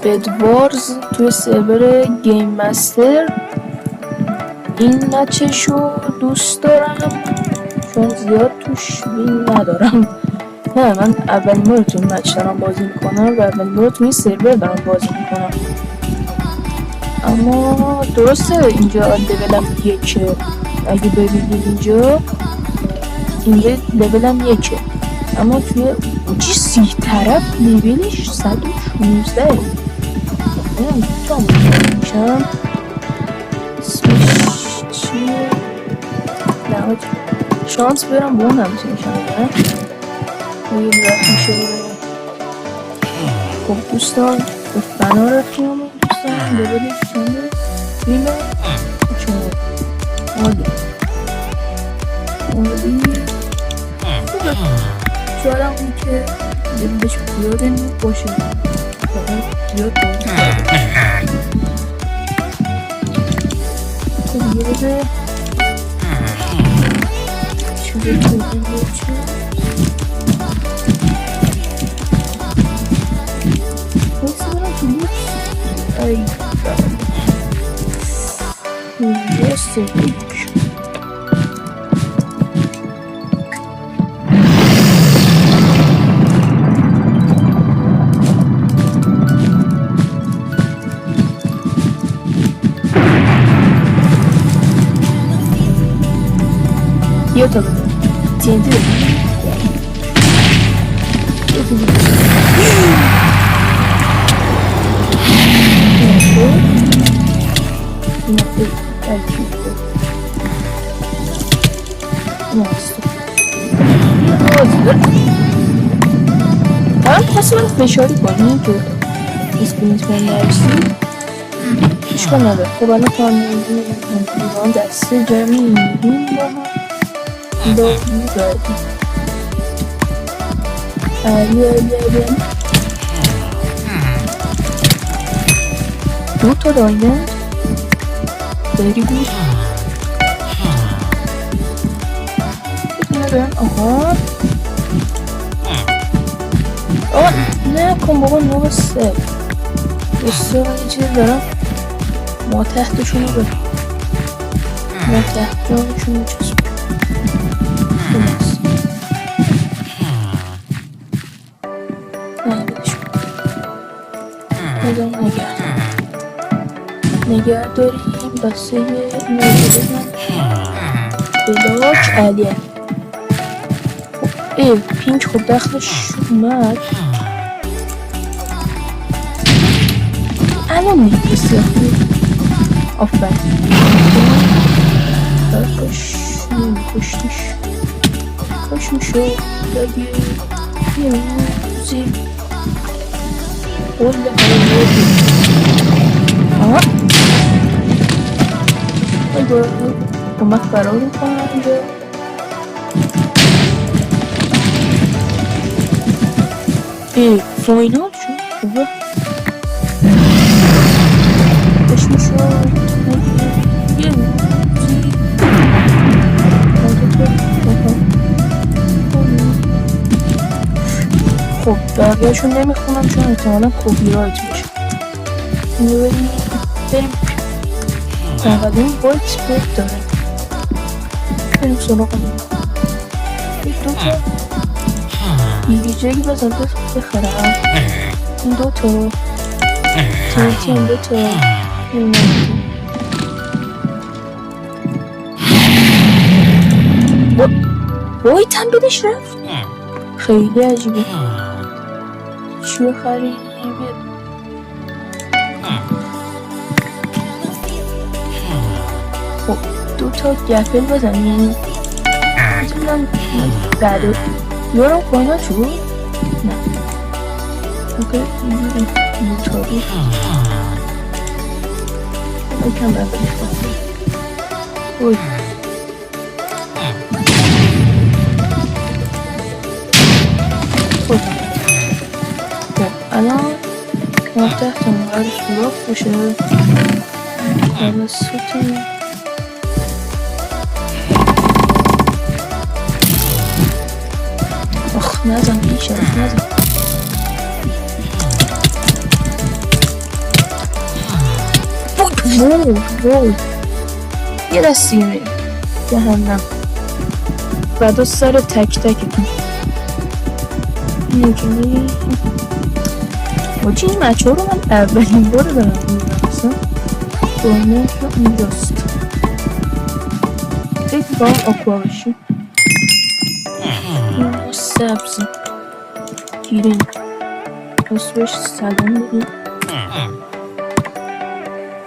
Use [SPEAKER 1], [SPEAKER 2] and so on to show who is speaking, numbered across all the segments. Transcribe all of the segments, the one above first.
[SPEAKER 1] بدوارز توی سرور گیم مستر. این مچشو دوست دارم چون زیاد توش وین ندارم. نه، من اولین بار تو این مچ دارم بازی میکنم و اولین بار تو این سرور دارم بازی میکنم. اما درسته اینجا لولم یکه. اگه ببینید اینجا لولم یکه، اما توی اوجی 30 طرف لولش 116. نمیدونم چون میشم اسمش چیه؟ نه شانس برم با اون همچه میشم نه؟ و یه برات میشه برم. خب دوستان به فنا رفتیم دوستان لولش چنده؟ بیمه چون عالی شاید اون که دلش بیاده باشه فقط زیاد بازی خب یه بده چیزه که این چه بایسته برم تو لیکس ای یه سریک یه تا بده TNT بده خواست من فشاری کنیم که اسپینیت من نرسید اشکال نداره. خب الان کارمون دسته جمعی میگیم با هم لابی دادیم علی دو تا دایموند بری بود بتونه برن. آها نه کن بابا نو بسته بسته من یه چیز دارم ما تحتشونو برم ما تحتشونو چسب نگه داریم بسه نگه بلاک علیه. ای پینک خود دخلش اومد الان میگیستی آفرین کشتیش کاش میشو بگی یه زیر قول کمک فرار میکنم اینجا. ای فاینال شد خوبه کاش میشو یه خب بقیهشون نمیخونم چون احتمالا کپی رایت میشه. بریم تقدیم وایت سپیت داره بریم سراغ این دو تا بیجایی بزن بخرم این دو تا تیمتی این دو تا وایت هم بدش رفت خیلی عجیبه. چیو خریدی خب دو تا گپل بزنیم بزنم بعد یارم فاینال شد نه اوکی اینجوری موتاری یکم بعد بشتم اوی خب الان ما تحت مقرد سوراخ باشه توسط آخ نزن بیشتر نزن وای یه دستی میره جهنم فدا سر تک تکتون. اینجوری واجی این مچه ها رو من اولین بار دارم میبینم اصلا دونه که اونجاست فکر با آکوا بشیم. این سبزی گیرین اسمش سلام بودیم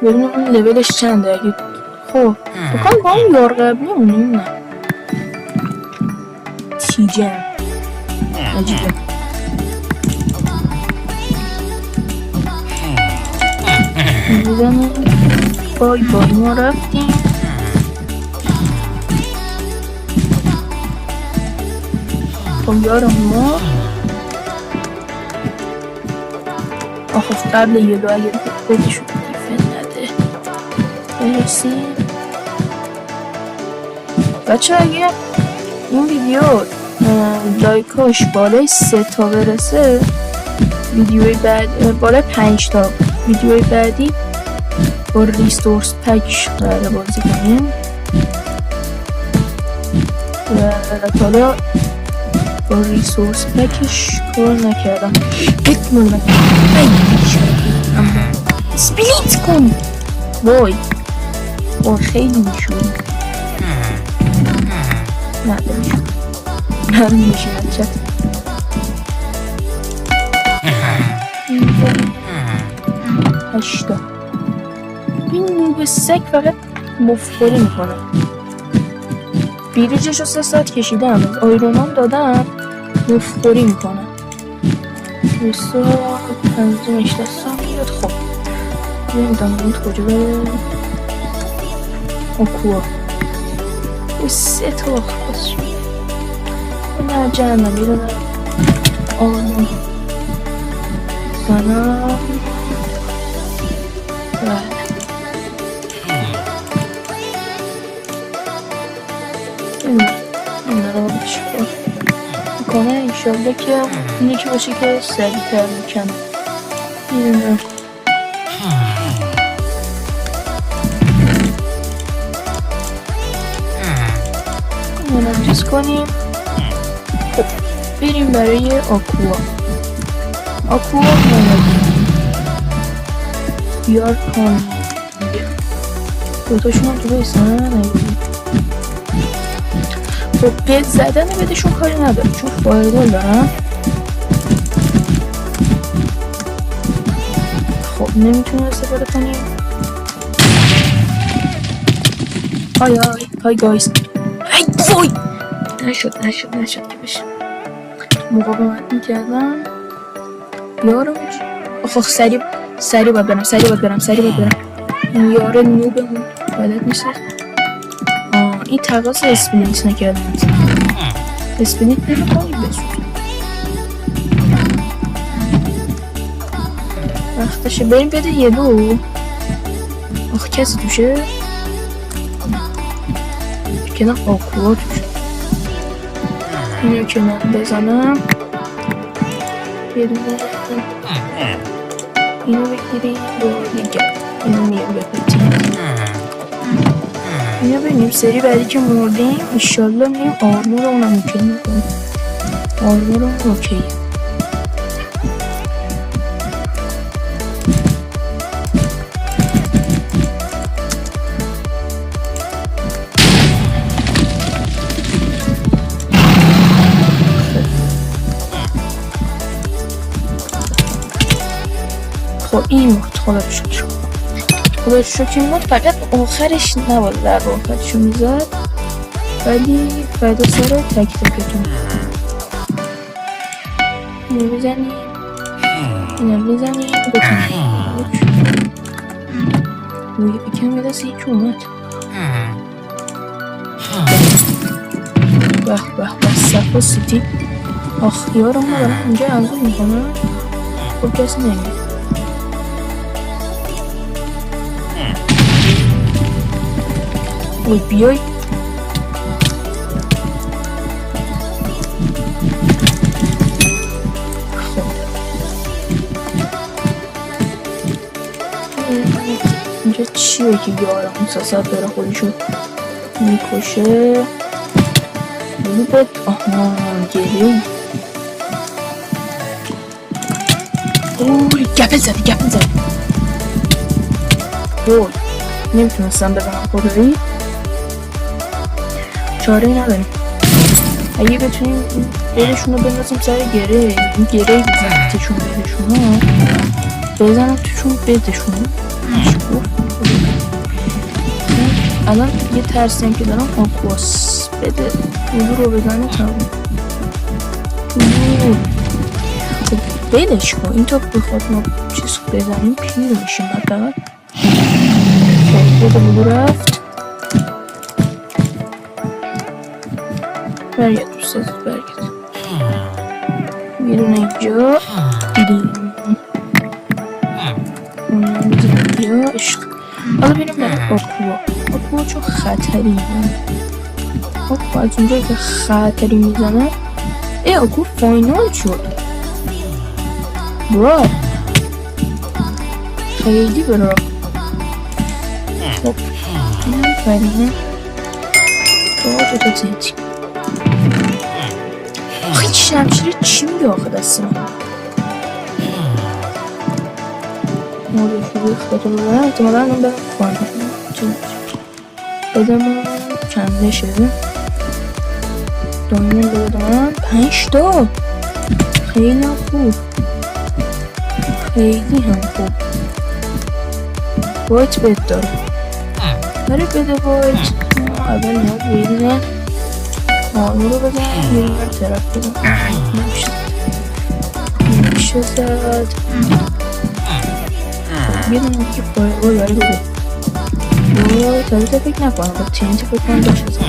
[SPEAKER 1] ببینم اون لولش چنده اگه خب بکنم با اون یار قبلی اونیم نه تیجم عجیبه میزنم بای ما رفتیم خب یارم ما آخه قبل یلو اگر بودشو دیفن نده برسیم بچه اگه این ویدیو لایکاش بالای 3 تا برسه ویدیوی بعد بالای 5 تا ویدیوی بعدی با ریسورس پک قراره بازی کنیم و حالا با ریسورس پکش کار نکردم بکنم سپلیت کن وای خیلی میشون نه نمیشه چت هشتا این نوب سک فقط مفخوری میکنه بیریجش رو 3 ساعت کشیدم از آیرونام دادم مفخوری میکنه بسا تنظیمش دستم میاد. خب نمیدونم این کجا بره آکوا و 3 تا خواست نه جمعه میرونم آنو زنم این رو بشکر میکنه انشالله که اینی که باشه که سریع تر میکنه میدونم اینو چیز کنیم. خب بریم برای آکوا بیار کن دوتاشون هم تو بیستانه نگیدیم. خب قید زدن بدشون کاری نداره چون فایربال دارم. خب نمیتونیم استفاده کنیم. های گایز های وای نشد که بشه مقاومت میکردم بیارم آخ سریع باید برم این یاره نوبمون بلد نیست. این تقاس اسپلیت نکردم اسپلیت بریم کنیم بسود وقتشه بریم بده یلو. آخ کسی توشه که نه آکوا توشه اینو که من بزنم یه دونه اینو بگیریم با دیگه اینو میام بپتیم اینو ببینیم سری بعدی که مردیم انشالله میریم آرمور اونم اوکی میکنیم آرمور اون اوکی. خب این مرد خدا رو شکر این مرد فقط آخرش نباید در آخرشو میزد ولی فدا سر تک تکتون اینو بزنیم بکنیم روی بکن بدست یکی اومد به صفا سیتی آخ یارم ها دارم اینجا انزول میکنم خب کسی نمید وای بیای خب اینجا چیه که یارم مساسد داره خودشو میکشه؟ بلوبت گره اوه گپل زدی اوه نمیتونستم بزنم خدایی چاره نداریم اگه بتونیم برشون رو بندازم سر گره این گره بزنم تشون بدشون بزنم توشون بدشون الان یه ترسیم که دارم آکواس بده اونو رو بزنه تمام خب بدش کن این تا بخواد ما چیز بزنیم پیر میشیم حداقل خب بده بلو رفت برگرد دوستت برگرد میرونه اینجا دیدیم اونم میزنیم اینجا عشق حالا بریم برای آکوا چون خطری میزنه آکوا از اونجایی که خطری میزنه آکوا فاینال شد برا خیلی برا خب این هم فرینه با دوتا زیتی آخه شمشیر چی میگه آخه دست من مورد شروع خطا رو برم احتمالا هم برم فاینال بده من چنده شده داینه بده من 5 تا خیلی هم خوب خیلی هم خوب وایت بد داره داره بده وایت اول نیاد بیرونه آنو رو بزن بیرونه طرف بزن نمیشه زد بیرونه که پایگاه داره بده وای تازه فکر نکنم با TNT فکر کنم داشته زد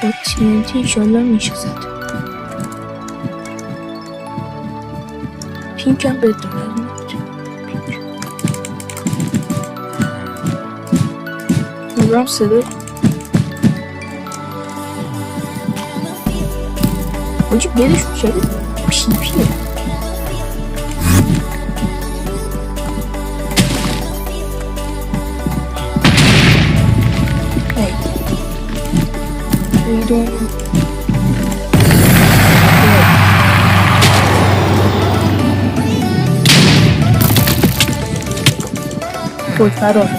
[SPEAKER 1] با TNT ایشالله میشه زد پینک هم بدونه نگرام صدای باجی بدش شده پیه ایدون وای فرار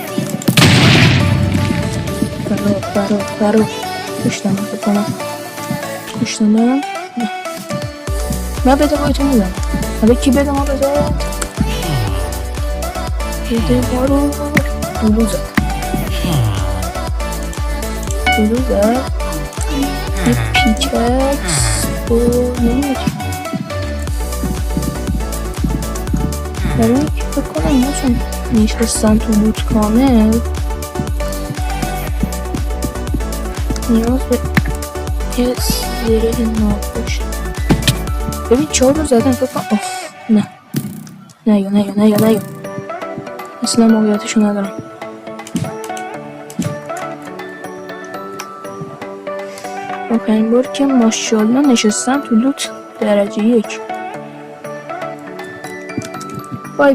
[SPEAKER 1] کشتم بکنم نه من بده باید تو میدم حالا کی بده ما بده ما رو دولو زد یه پیککس و نمید برای اینکه فکر کنم اینا چون نشستن تو لوت کامل نیاز به یه زره ناب باشه ببین 4 رو زدن فکر کنم نه اصلا موقعیتشو ندارم آخرین بار که ماشاءالله نشستم تو لوت درجه 1 بای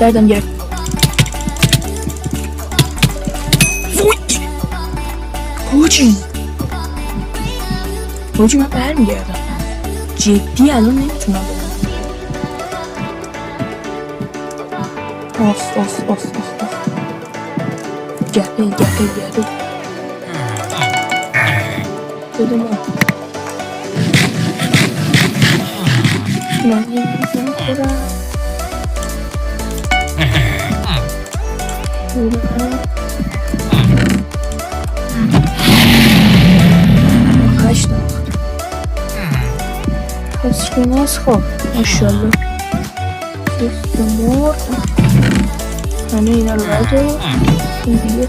[SPEAKER 1] دردم گرفت حاجی من برمیگردم جدی الان نمیتونم بدم آف گپل بده من نمیتونم خودم پس که نیست خب ماشالله دوست مرد همه اینا رو برده این دیگه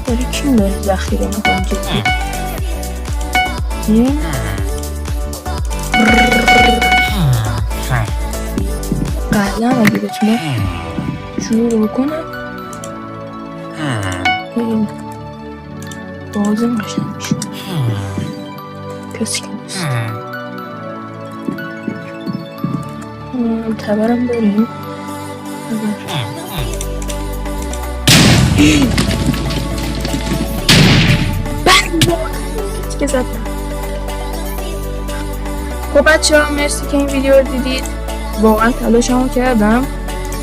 [SPEAKER 1] داری کیم داری ذخیره میکنم جدی این قلم اگه بتونه شروع بکنم این بازه نشن میشه کسی که نیست تبرم داریم. که زدم. خب بچه ها مرسی که این ویدیو رو دیدید. واقعا تلاشمو کردم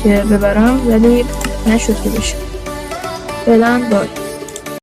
[SPEAKER 1] که ببرم ولی نشد که بشه. فعلا بای.